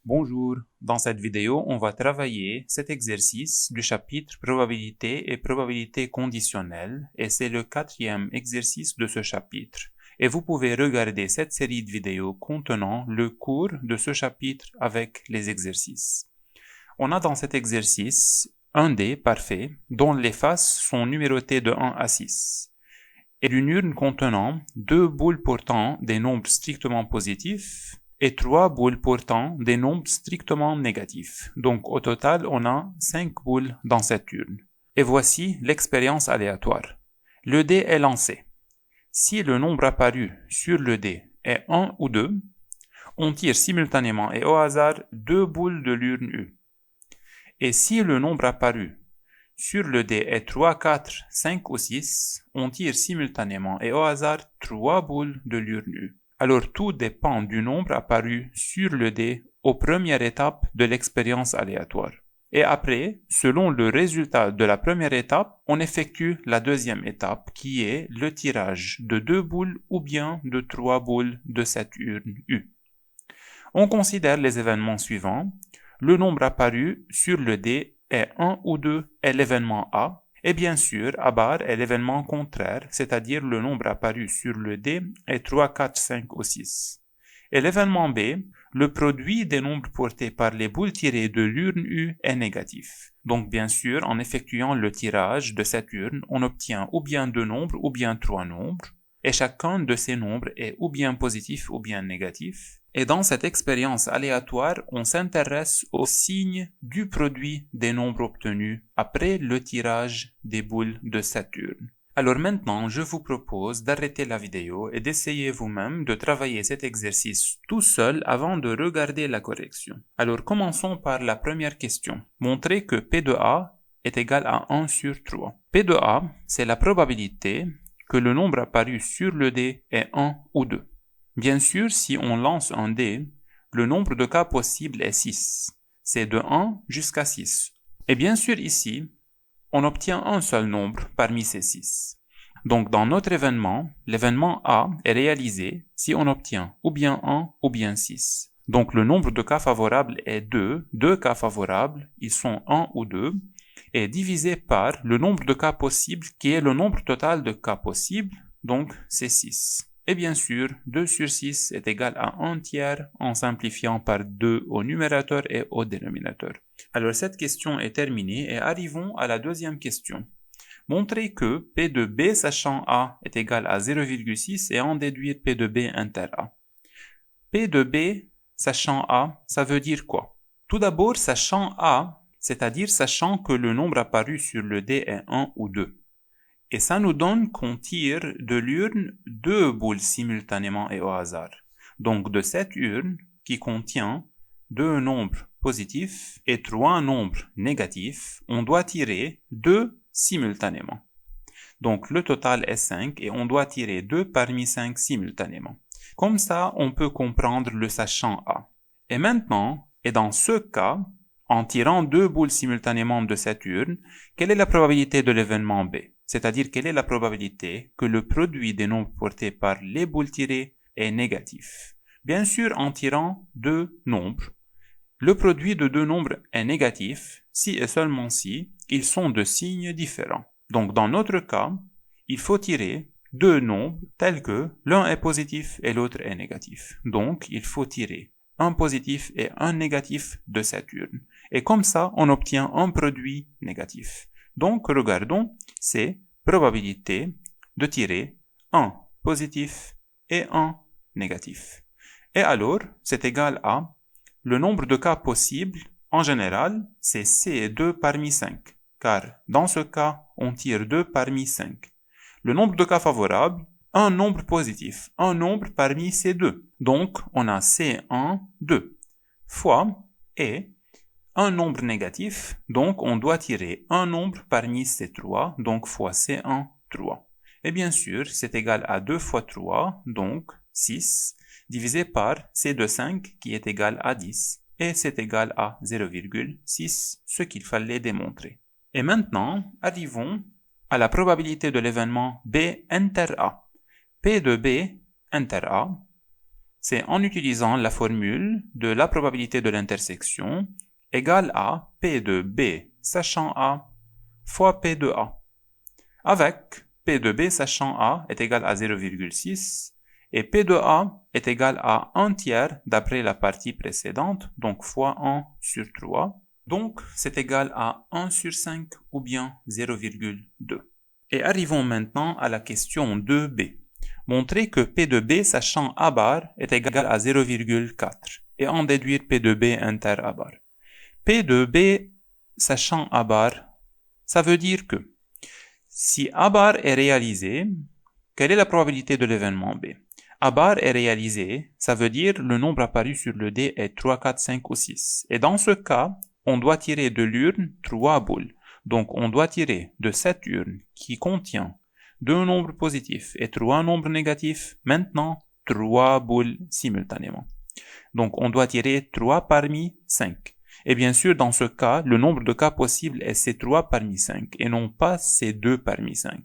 Bonjour, dans cette vidéo, on va travailler cet exercice du chapitre probabilité et probabilité conditionnelle et c'est le 4e exercice de ce chapitre. Et vous pouvez regarder cette série de vidéos contenant le cours de ce chapitre avec les exercices. On a dans cet exercice un dé parfait dont les faces sont numérotées de 1 à 6 et une urne contenant 2 boules portant des nombres strictement positifs et 3 boules portant des nombres strictement négatifs. Donc au total, on a 5 boules dans cette urne. Et voici l'expérience aléatoire. Le dé est lancé. Si le nombre apparu sur le dé est 1 ou 2, on tire simultanément et au hasard 2 boules de l'urne U. Et si le nombre apparu sur le dé est 3, 4, 5 ou 6, on tire simultanément et au hasard 3 boules de l'urne U. Alors tout dépend du nombre apparu sur le dé aux premières étapes de l'expérience aléatoire. Et après, selon le résultat de la première étape, on effectue la deuxième étape qui est le tirage de 2 boules ou bien de 3 boules de cette urne U. On considère les événements suivants. Le nombre apparu sur le dé est 1 ou 2 est l'événement A. Et bien sûr, A bar est l'événement contraire, c'est-à-dire le nombre apparu sur le dé est 3, 4, 5 ou 6. Et l'événement B, le produit des nombres portés par les boules tirées de l'urne U est négatif. Donc bien sûr, en effectuant le tirage de cette urne, on obtient ou bien 2 nombres ou bien 3 nombres, et chacun de ces nombres est ou bien positif ou bien négatif. Et dans cette expérience aléatoire, on s'intéresse au signe du produit des nombres obtenus après le tirage des boules de cette urne. Alors maintenant, je vous propose d'arrêter la vidéo et d'essayer vous-même de travailler cet exercice tout seul avant de regarder la correction. Alors commençons par la première question. Montrez que P de A est égal à 1 sur 3. P de A, c'est la probabilité que le nombre apparu sur le dé est 1 ou 2. Bien sûr, si on lance un dé, le nombre de cas possibles est 6. C'est de 1 jusqu'à 6. Et bien sûr ici, on obtient un seul nombre parmi ces 6. Donc dans notre événement, l'événement A est réalisé si on obtient ou bien 1 ou bien 6. Donc le nombre de cas favorables est 2. 2 cas favorables, ils sont 1 ou 2, et divisé par le nombre de cas possibles qui est le nombre total de cas possibles, donc c'est 6. Et bien sûr, 2 sur 6 est égal à 1 tiers en simplifiant par 2 au numérateur et au dénominateur. Alors cette question est terminée et arrivons à la deuxième question. Montrez que P de B sachant A est égal à 0,6 et en déduire P de B inter A. P de B sachant A, ça veut dire quoi? Tout d'abord, sachant A, c'est-à-dire sachant que le nombre apparu sur le dé est 1 ou 2. Et ça nous donne qu'on tire de l'urne 2 boules simultanément et au hasard. Donc de cette urne qui contient 2 nombres positifs et 3 nombres négatifs, on doit tirer 2 simultanément. Donc le total est 5 et on doit tirer 2 parmi 5 simultanément. Comme ça, on peut comprendre le sachant A. Et maintenant, et dans ce cas, en tirant 2 boules simultanément de cette urne, quelle est la probabilité de l'événement B? C'est-à-dire quelle est la probabilité que le produit des nombres portés par les boules tirées est négatif. Bien sûr, en tirant 2 nombres, le produit de 2 nombres est négatif si et seulement si ils sont de signes différents. Donc dans notre cas, il faut tirer 2 nombres tels que l'un est positif et l'autre est négatif. Donc il faut tirer un positif et un négatif de cette urne. Et comme ça, on obtient un produit négatif. Donc, regardons, c'est probabilité de tirer un positif et un négatif. Et alors, c'est égal à le nombre de cas possibles, en général, c'est C2 parmi 5, car dans ce cas, on tire 2 parmi 5. Le nombre de cas favorables, un nombre positif, un nombre parmi ces 2. Donc, on a C1, 2, fois, et un nombre négatif, donc on doit tirer un nombre parmi ces 3, donc fois C1, 3. Et bien sûr, c'est égal à 2 fois 3, donc 6, divisé par C2, 5, qui est égal à 10. Et c'est égal à 0,6, ce qu'il fallait démontrer. Et maintenant, arrivons à la probabilité de l'événement B inter A. P de B inter A, c'est en utilisant la formule de la probabilité de l'intersection égale à P de B sachant A fois P de A, avec P de B sachant A est égal à 0,6 et P de A est égal à 1 tiers d'après la partie précédente, donc fois 1 sur 3. Donc, c'est égal à 1 sur 5 ou bien 0,2. Et arrivons maintenant à la question 2b. Montrer que P de B sachant A bar est égal à 0,4 et en déduire P de B inter A bar. P de B sachant A bar, ça veut dire que si A bar est réalisé, quelle est la probabilité de l'événement B? A bar est réalisé, ça veut dire le nombre apparu sur le dé est 3, 4, 5 ou 6. Et dans ce cas, on doit tirer de l'urne 3 boules. Donc on doit tirer de cette urne qui contient 2 nombres positifs et 3 nombres négatifs, maintenant 3 boules simultanément. Donc on doit tirer 3 parmi 5. Et bien sûr, dans ce cas, le nombre de cas possibles est ces 3 parmi 5 et non pas ces 2 parmi 5.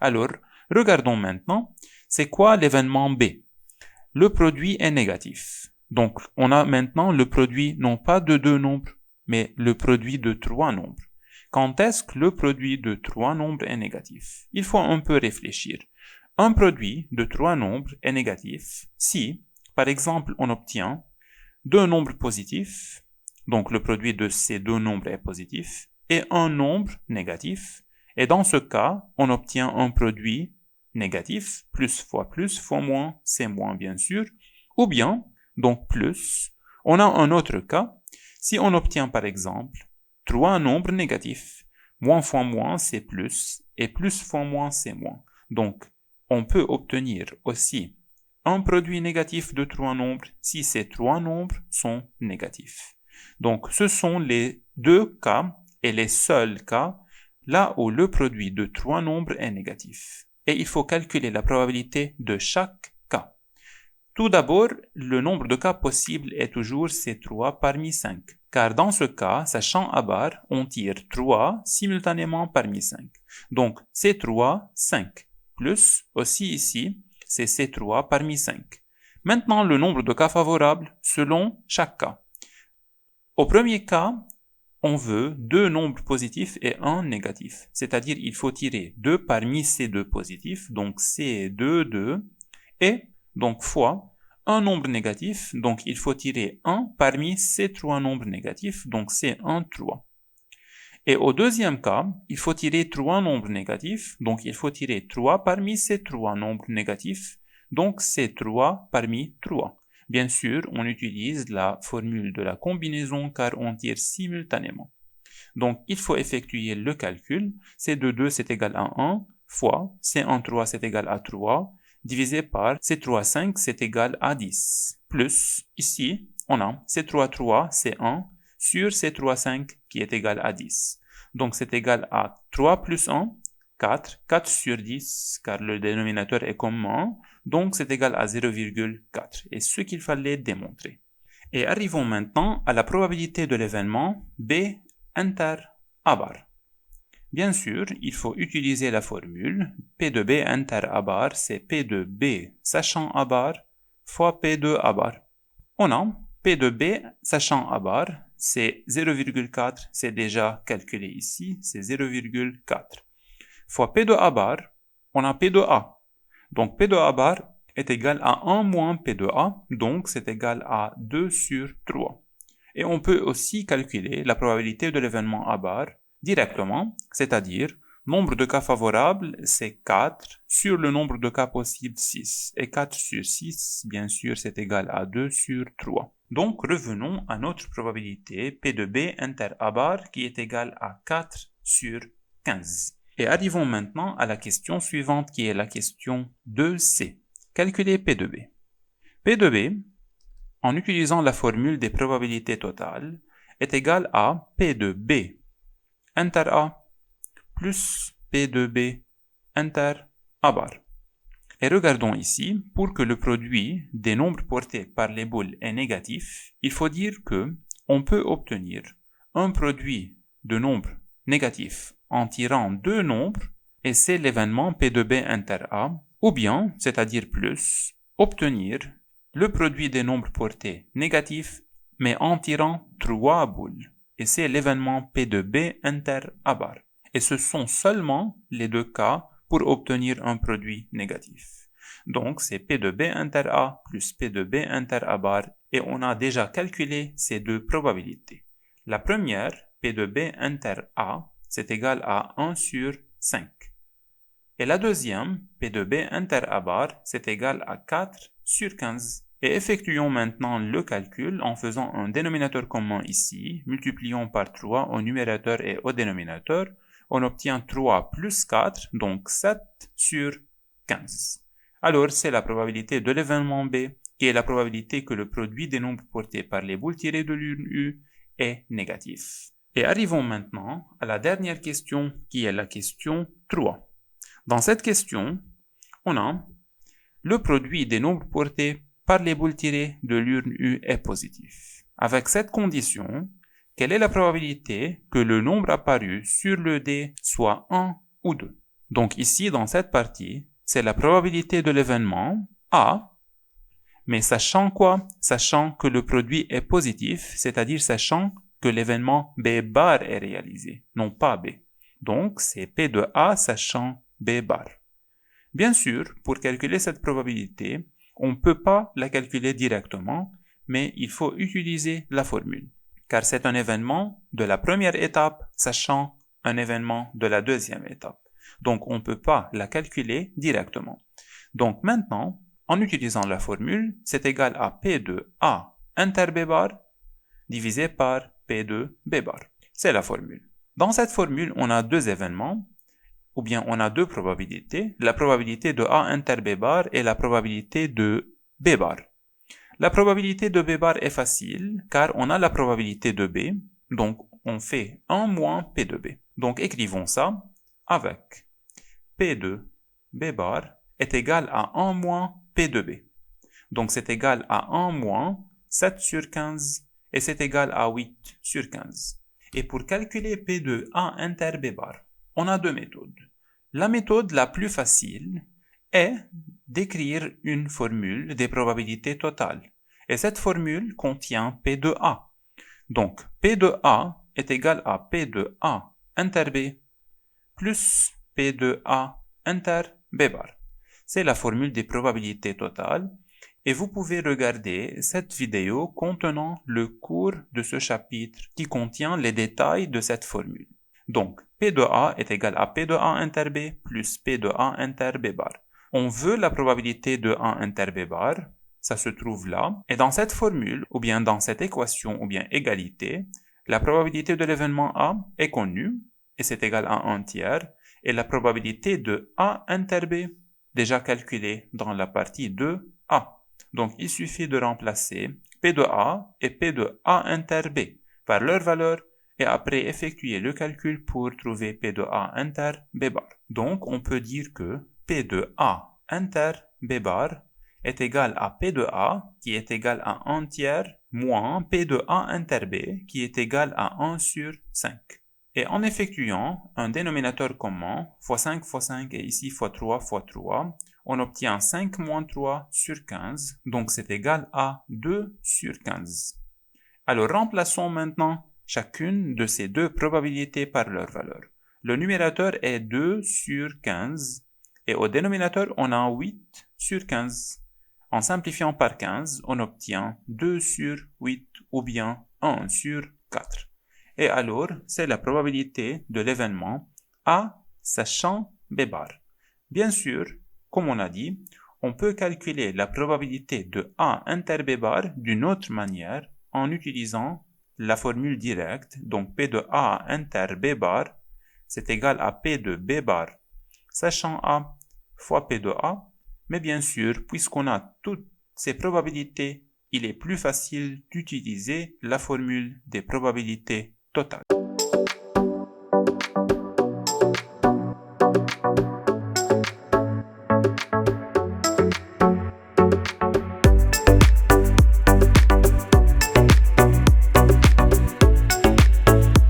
Alors, regardons maintenant, c'est quoi l'événement B? Le produit est négatif. Donc, on a maintenant le produit non pas de 2 nombres, mais le produit de 3 nombres. Quand est-ce que le produit de 3 nombres est négatif? Il faut un peu réfléchir. Un produit de 3 nombres est négatif si, par exemple, on obtient 2 nombres positifs, donc le produit de ces 2 nombres est positif, et un nombre négatif, et dans ce cas, on obtient un produit négatif, plus fois moins, c'est moins bien sûr, ou bien, donc plus, on a un autre cas, si on obtient par exemple 3 nombres négatifs, moins fois moins c'est plus, et plus fois moins c'est moins. Donc, on peut obtenir aussi un produit négatif de 3 nombres si ces 3 nombres sont négatifs. Donc, ce sont les 2 cas et les seuls cas là où le produit de 3 nombres est négatif. Et il faut calculer la probabilité de chaque cas. Tout d'abord, le nombre de cas possibles est toujours ces 3 parmi 5. Car dans ce cas, sachant A bar, on tire 3 simultanément parmi 5. Donc, c'est 3, 5. Plus, aussi ici, c'est ces 3 parmi 5. Maintenant, le nombre de cas favorables selon chaque cas. Au premier cas, on veut 2 nombres positifs et 1 négatif. C'est-à-dire, il faut tirer 2 parmi ces 2 positifs, donc c'est 2, 2, et donc fois un nombre négatif, donc il faut tirer 1 parmi ces 3 nombres négatifs, donc c'est 1, 3. Et au deuxième cas, il faut tirer 3 nombres négatifs, donc il faut tirer 3 parmi ces 3 nombres négatifs, donc c'est 3 parmi 3. Bien sûr, on utilise la formule de la combinaison car on tire simultanément. Donc, il faut effectuer le calcul. C2, 2, c'est égal à 1, fois C1, 3, c'est égal à 3, divisé par C3, 5, c'est égal à 10. Plus, ici, on a C3, 3, c'est 1, sur C3, 5, qui est égal à 10. Donc, c'est égal à 3 plus 1, 4, 4 sur 10, car le dénominateur est commun, donc c'est égal à 0,4, et ce qu'il fallait démontrer. Et arrivons maintenant à la probabilité de l'événement B inter A bar. Bien sûr, il faut utiliser la formule P de B inter A bar, c'est P de B sachant A bar fois P de A bar. On a P de B sachant A bar, c'est 0,4, c'est déjà calculé ici, c'est 0,4. Fois P de A bar, on a P de A. Donc P de A bar est égal à 1 moins P de A, donc c'est égal à 2 sur 3. Et on peut aussi calculer la probabilité de l'événement A bar directement, c'est-à-dire nombre de cas favorables, c'est 4 sur le nombre de cas possibles, 6. Et 4 sur 6, bien sûr, c'est égal à 2 sur 3. Donc revenons à notre probabilité P de B inter A bar qui est égale à 4 sur 15. Et arrivons maintenant à la question suivante qui est la question 2C. Calculer P de B. P de B, en utilisant la formule des probabilités totales, est égal à P de B inter A plus P de B inter A bar. Et regardons ici, pour que le produit des nombres portés par les boules est négatif, il faut dire que on peut obtenir un produit de nombres négatifs en tirant 2 nombres, et c'est l'événement P de B inter A, ou bien, c'est-à-dire plus, obtenir le produit des nombres portés négatifs, mais en tirant 3 boules. Et c'est l'événement P de B inter A bar. Et ce sont seulement les deux cas pour obtenir un produit négatif. Donc, c'est P de B inter A plus P de B inter A bar, et on a déjà calculé ces deux probabilités. La première, P de B inter A, c'est égal à 1 sur 5. Et la deuxième, P de B inter A bar, c'est égal à 4 sur 15. Et effectuons maintenant le calcul en faisant un dénominateur commun ici, multiplions par 3 au numérateur et au dénominateur. On obtient 3 plus 4, donc 7 sur 15. Alors, c'est la probabilité de l'événement B, qui est la probabilité que le produit des nombres portés par les boules tirées de l'urne U est négatif. Et arrivons maintenant à la dernière question, qui est la question 3. Dans cette question, on a le produit des nombres portés par les boules tirées de l'urne U est positif. Avec cette condition, quelle est la probabilité que le nombre apparu sur le dé soit 1 ou 2? Donc ici, dans cette partie, c'est la probabilité de l'événement A, mais sachant quoi? Sachant que le produit est positif, c'est-à-dire sachant que l'événement B bar est réalisé, non pas B. Donc, c'est P de A sachant B bar. Bien sûr, pour calculer cette probabilité, on ne peut pas la calculer directement, mais il faut utiliser la formule, car c'est un événement de la première étape sachant un événement de la deuxième étape. Donc, on ne peut pas la calculer directement. Donc, maintenant, en utilisant la formule, c'est égal à P de A inter B bar divisé par P de B bar. C'est la formule. Dans cette formule, on a deux événements, ou bien on a deux probabilités, la probabilité de A inter B bar et la probabilité de B bar. La probabilité de B bar est facile, car on a la probabilité de B, donc on fait 1 moins P de B. Donc écrivons ça avec P de B bar est égal à 1 moins P de B. Donc c'est égal à 1 moins 7 sur 15 et c'est égal à 8 sur 15. Et pour calculer P de A inter B bar, on a deux méthodes. La méthode la plus facile est d'écrire une formule des probabilités totales. Et cette formule contient P de A. Donc P de A est égal à P de A inter B plus P de A inter B bar. C'est la formule des probabilités totales et vous pouvez regarder cette vidéo contenant le cours de ce chapitre qui contient les détails de cette formule. Donc, P de A est égal à P de A inter B plus P de A inter B bar. On veut la probabilité de A inter B bar, ça se trouve là, et dans cette formule, ou bien dans cette équation, ou bien égalité, la probabilité de l'événement A est connue, et c'est égal à 1 tiers, et la probabilité de A inter B, déjà calculée dans la partie de A. Donc, il suffit de remplacer P de A et P de A inter B par leur valeur et après effectuer le calcul pour trouver P de A inter B bar. Donc, on peut dire que P de A inter B bar est égal à P de A qui est égal à 1 tiers moins P de A inter B qui est égal à 1 sur 5. Et en effectuant un dénominateur commun, fois 5 fois 5 et ici fois 3 fois 3, on obtient 5 moins 3 sur 15, donc c'est égal à 2 sur 15. Alors remplaçons maintenant chacune de ces deux probabilités par leur valeur. Le numérateur est 2 sur 15 et au dénominateur on a 8 sur 15. En simplifiant par 15, on obtient 2 sur 8 ou bien 1 sur 4. Et alors, c'est la probabilité de l'événement A sachant B bar. Bien sûr, comme on a dit, on peut calculer la probabilité de A inter B bar d'une autre manière en utilisant la formule directe. Donc P de A inter B bar, c'est égal à P de B bar sachant A fois P de A. Mais bien sûr, puisqu'on a toutes ces probabilités, il est plus facile d'utiliser la formule des probabilités totales.